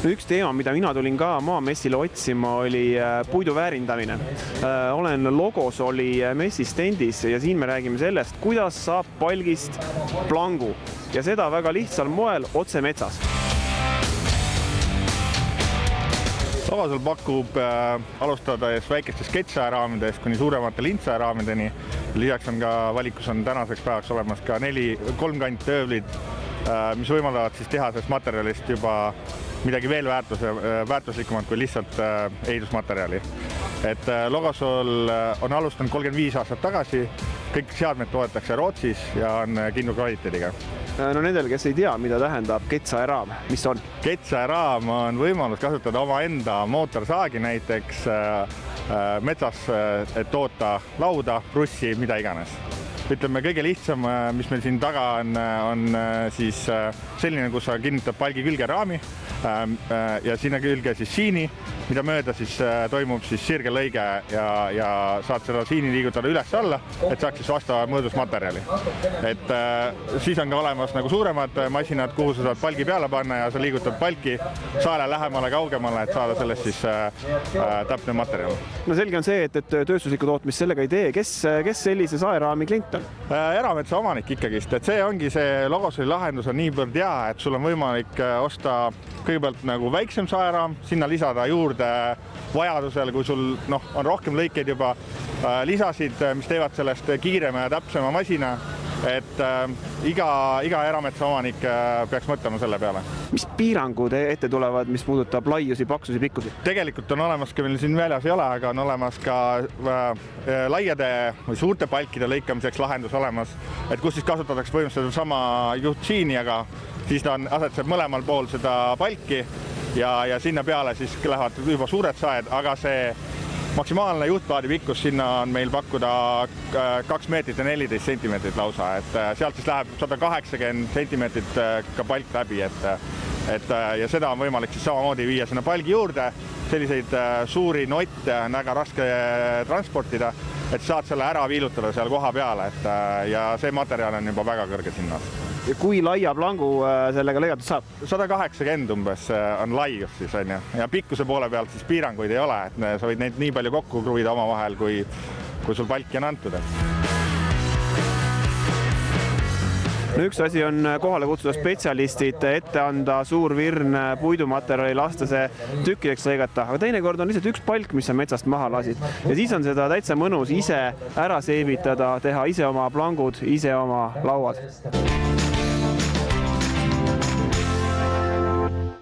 Üks teema, mida mina tulin ka maamessile otsima, oli puidu väärindamine. Olen Logos oli messi stendis ja siin me räägime sellest, kuidas saab palgist plangu ja seda väga lihtsal moel otse metsas. Logosel pakub alustades väikestest ketsaeraamidest kuni suuremate lintsaeraamideni. Lisaks on ka valikus on tänaseks päevaks olemas ka 3 kanttöövlid, mis võimaldavad siis teha sellest materjalist juba midagi veel väärtuslikumat kui lihtsalt ehitusmaterjali. Et Logosol on alustanud 35 aastat tagasi, kõik seadmed toodetakse Rootsis ja on kindla kvaliteediga. No nendel, kes ei tea, mida tähendab ketsaeraam, mis on? Ketsaeraam on võimalus kasutada omaenda mootorsaagi näiteks metsas, et toota lauda, russi, mida iganes. Ütleme, kõige lihtsam, mis meil siin taga on siis selline, kus sa kinnitad palgi külge raami ja sinna külge siis siini, mida mööda siis toimub siis sirgelõige ja saad seda siini liigutada üles-alla, et saaks siis vastava mõõdusmaterjali. Et siis on ka olemas nagu suuremad masinad, kuhu sa saad palgi peale panna ja sa liigutad palki saale lähemale, kaugemale, et saada sellest siis täpne materjal. No selge on see, et tööstuslikku tootmist sellega ei tee. Kes sellise saeraami klient on? Erametsa omanik ikkagist, et see ongi see Logosoli lahendus on niivõrd hea, et sul on võimalik osta kõigepealt nagu väiksem saeraam, sinna lisada juurde vajadusel, kui sul on rohkem lõikeid juba lisasid, mis teevad sellest kiirema ja täpsema masina, et iga erametsa omanik peaks mõtlema selle peale. Mis piirangud ette tulevad, mis puudutab laiusi, paksusi, pikkusi? Tegelikult on olemas ka, meil siin väljas ei ole, aga on olemas ka laiade või suurte palkide lõikamiseks lahendus olemas, et kus siis kasutatakse põhimõtteliselt sama juhtsiini, aga siis ta asetseb mõlemal pool seda palki ja sinna peale siis lähevad juba suured saed, aga see maksimaalne juhtplaadi pikkus sinna on meil pakkuda 2 meetrit ja 14 sentimeetrit lausa, et sealt siis läheb 180 sentimeetrit ka palk läbi, ja seda on võimalik siis samamoodi viia sinna palgi juurde. Selliseid suuri notte on väga raske transportida, et saad selle ära viilutada seal koha peale, ja see materjal on juba väga kõrge sinna. Ja kui laia plangu sellega lõigatud saab? 180 umbes on laius siis, ja pikkuse poole pealt siis piiranguid ei ole, et sa võid neid nii palju kokku kruvida omavahel, kui sul palki on antud. No üks asi on kohale kutsuda spetsialistid, ette anda suur virn puidumaterjali, lasta see tükkideks lõigata, aga teinekord on lihtsalt üks palk, mis sa metsast maha lasid. Ja siis on seda täitsa mõnus ise ära seebitada, teha ise oma plangud, ise oma lauad.